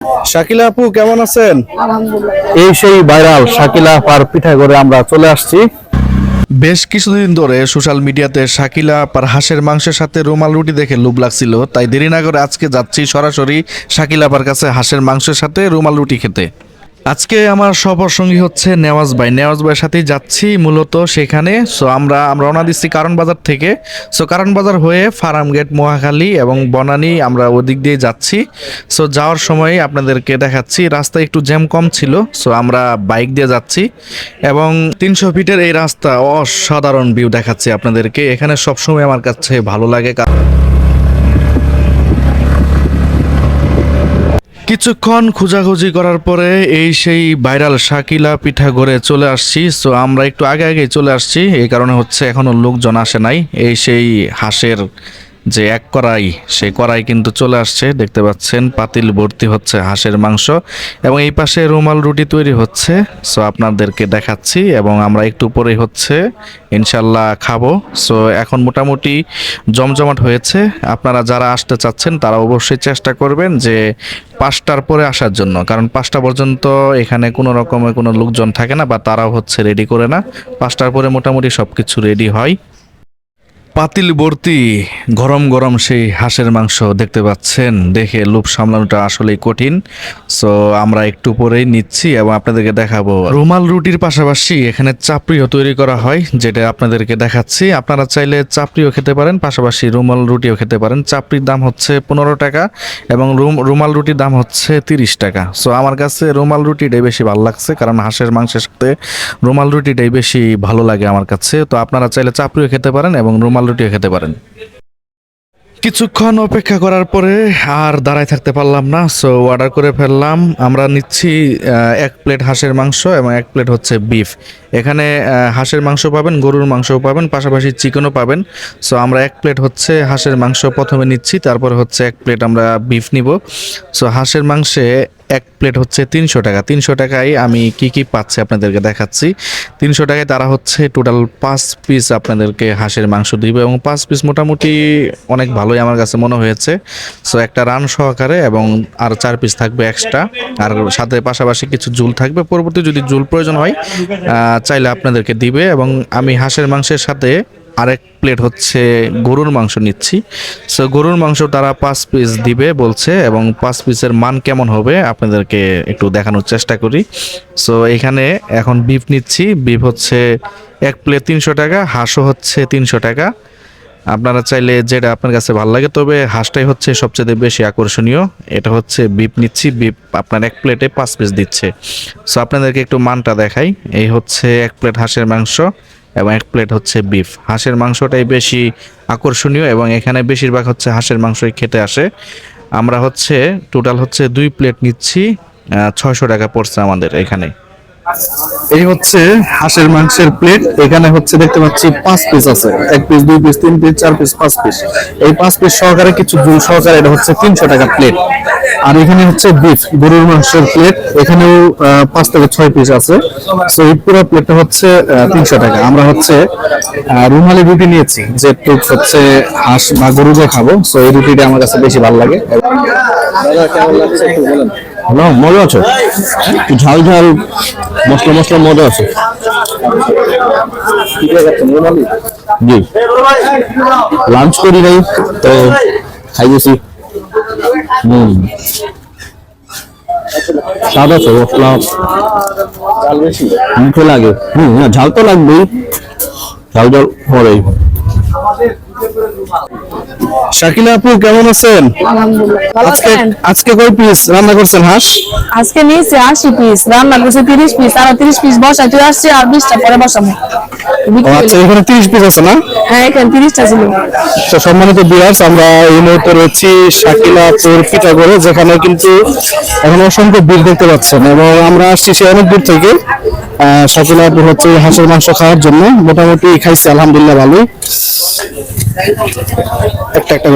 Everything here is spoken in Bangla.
শাকিলা আপু কেমন আছেন? আলহামদুলিল্লাহ। এই সেই ভাইরাল শাকিলা আপার পিঠা করে আমরা চলে আসছি। বেশ কিছুদিন ধরে সোশ্যাল মিডিয়াতে শাকিলা আপার হাঁসের মাংসের সাথে রুমাল রুটি দেখে লোভ লাগছিল, তাই দেরি না করে আজকে যাচ্ছি সরাসরি শাকিলা আপার কাছে হাঁসের মাংসের সাথে রুমাল রুটি খেতে। আজকে আমার সফর সঙ্গী হচ্ছে নেওয়াজ ভাইয়ের সাথেই যাচ্ছি মূলত সেখানে। সো আমরা রওনা দিচ্ছি কারণ বাজার থেকে। সো কারণ বাজার হয়ে ফার্মগেট, মহাখালী এবং বনানী আমরা ওদিক দিয়ে যাচ্ছি। সো যাওয়ার সময় আপনাদেরকে দেখাচ্ছি রাস্তায় একটু জ্যাম কম ছিল। সো আমরা বাইক দিয়ে যাচ্ছি এবং 300 ফিটের এই রাস্তা অসাধারণ ভিউ দেখাচ্ছি আপনাদেরকে। এখানে সবসময় আমার কাছে ভালো লাগে। কিছুক্ষণ খোঁজাখুঁজি করার পরে এই সেই ভাইরাল শাকিলা পিঠা ঘরে চলে আসছি। সো আমরা একটু আগে চলে আসছি, এই কারণে হচ্ছে এখনো লোকজন আসে নাই। এই সেই হাঁসের যে এক কড়াই, সেই কড়াই কিন্তু চলে আসছে, দেখতে পাচ্ছেন পাতিল ভর্তি হচ্ছে হাঁসের মাংস এবং এই পাশে রুমাল রুটি তৈরি হচ্ছে। সো আপনাদেরকে দেখাচ্ছি এবং আমরা একটু পরেই হচ্ছে ইনশাল্লাহ খাবো। সো এখন মোটামুটি জমজমাট হয়েছে। আপনারা যারা আসতে চাচ্ছেন তারা অবশ্যই চেষ্টা করবেন যে 5টার পরে আসার জন্য, কারণ 5টা পর্যন্ত এখানে কোনো রকমের কোনো লোকজন থাকে না বা তারাও হচ্ছে রেডি করে না। 5টার পরে মোটামুটি সব কিছু রেডি হয়। পাতিল ভর্তি গরম গরম সেই হাঁসের মাংস দেখতে পাচ্ছেন, দেখে লোভ সামলানোটা আসলেই কঠিন। সো আমরা একটু পরেই নিচ্ছি এবং আপনাদেরকে দেখাবো। রুমাল রুটির পাশাপাশি এখানে চাপড়িও তৈরি করা হয়, যেটা আপনাদেরকে দেখাচ্ছি। আপনারা চাইলে চাপড়িও খেতে পারেন, পাশাপাশি রুমাল রুটিও খেতে পারেন। চাপড়ির দাম হচ্ছে 15 টাকা এবং রুমাল রুটির দাম হচ্ছে 30 টাকা। সো আমার কাছে রুমাল রুটিটাই বেশি ভালো লাগছে, কারণ হাঁসের মাংসের সাথে রুমাল রুটিটাই বেশি ভালো লাগে আমার কাছে। তো আপনারা চাইলে চাপড়িও খেতে পারেন এবং রুমাল রুটিও খেতে পারেন। কিছুক্ষণ অপেক্ষা করার পরে আর দাঁড়ায় থাকতে পারলাম না। সো অর্ডার করে ফেললাম। আমরা নিচ্ছি 1 প্লেট হাঁসের মাংস এবং 1 প্লেট হচ্ছে বিফ। এখানে হাঁসের মাংস পাবেন, গরুর মাংসও পাবেন, পাশাপাশি চিকেনও পাবেন। সো আমরা 1 প্লেট হচ্ছে হাঁসের মাংস প্রথমে নিচ্ছি, তারপরে হচ্ছে 1 প্লেট আমরা বিফ নিব। সো হাঁসের মাংসে 1 প্লেট হচ্ছে 300 টাকা। 300 টাকায় আমি কি পাচ্ছি আপনাদেরকে দেখাচ্ছি। 300 টাকায় তারা হচ্ছে টোটাল 5 পিস আপনাদেরকে হাঁসের মাংস দিবে এবং 5 পিস মোটামুটি অনেক ভালোই আমার কাছে মনে হয়েছে। সো একটা রান সহকারে এবং আর 4 পিস থাকবে এক্সট্রা, আর সাথে পাশাপাশি কিছু ঝুল থাকবে। পরবর্তী যদি ঝুল প্রয়োজন হয় চাইলে আপনাদেরকে দিবে। এবং আমি হাঁসের মাংসের সাথে আরেক প্লেট হচ্ছে গরুর মাংস নিচ্ছি। সো গরুর মাংস তারা 5 পিস দিবে বলছে এবং 5 পিসের মান কেমন হবে আপনাদেরকে একটু দেখানোর চেষ্টা করি। সো এখানে এখন বিফ নিচ্ছি। বিফ হচ্ছে 1 প্লেট 300 টাকা, হাঁসও হচ্ছে 300 টাকা। আপনারা চাইলে যেটা আপনার কাছে ভালো লাগে, তবে হাঁসটাই হচ্ছে সবচেয়ে বেশি আকর্ষণীয়। এটা হচ্ছে বিফ নিচ্ছি। বিফ আপনার 1 প্লেটে 5 পিস দিচ্ছে। সো আপনাদেরকে একটু মানটা দেখাই। এই হচ্ছে 1 প্লেট হাঁসের মাংস এবং 1 প্লেট হচ্ছে বিফ। হাঁসের মাংসটাই বেশি আকর্ষণীয় এবং এখানে বেশিরভাগ হচ্ছে হাঁসের মাংসই খেতে আসে। আমরা হচ্ছে টোটাল হচ্ছে 2 প্লেট নিচ্ছি, 600 টাকা পড়ছে আমাদের এখানে। এই হচ্ছে হাঁসের মাংসের প্লেট। এখানে হচ্ছে দেখতে পাচ্ছি 5 পিস আছে, 1 piece, 2 piece, 3 piece, 4 piece, 5 piece. এই 5 পিস সহকারে কিছু ঝুল সহকারে এটা হচ্ছে 300 টাকা প্লেট। আর এখানে হচ্ছে বিফ, গরুর মাংসের প্লেট। এখানেও 5 থেকে 6 পিস আছে। সো এই পুরো প্লেটটা হচ্ছে 300 টাকা। আমরা হচ্ছে রুমালি রুটি নিয়েছি, যেটুক হচ্ছে হাঁস বা গরু দিয়ে খাবো। সো এই রুটিটা আমার কাছে বেশি ভালো লাগে। কেমন লাগছে একটু বলেন। না, মজা আছে, ঝাল ঝাল মশলা মশলা মজা আছে। জি, লাঞ্চ করি নাই তো খাই গেছি। স্বাদ আছে, মশলা মুখে লাগে। না, ঝাল তো লাগবেই, ঝাল ঝাল পরেই। শাকিলা আপু কেমন আছেন? আলহামদুলিল্লাহ। ভালো আজকে আছেন? আজকে কয় পিস রান্না করছেন হাঁস? আজকে নিয়েছি 80 পিস, রান্না করছি 30 পিস, আর 30 পিস বসাই তুই আসছি, আর 20টা পরে বসাবো। ও আচ্ছা, এখানে 30 পিস আছে না? হ্যাঁ, এখানে 30টা ছিল। তো সম্মানিত ভিউয়ার্স, আমরা এই মুহূর্তে রয়েছি শাকিলা আপুর পিঠা ঘরে, যেখানে কিন্তু এখন অসংখ্য ভিড় দেখতে পাচ্ছেন এবং আমরা আসছি সে অনেক দূর থেকে শাকিলা আপুর হচ্ছে হাঁসের মাংস খাওয়ার জন্য। মোটামুটি খাইছি আলহামদুলিল্লাহ ভালোই। একটা একটা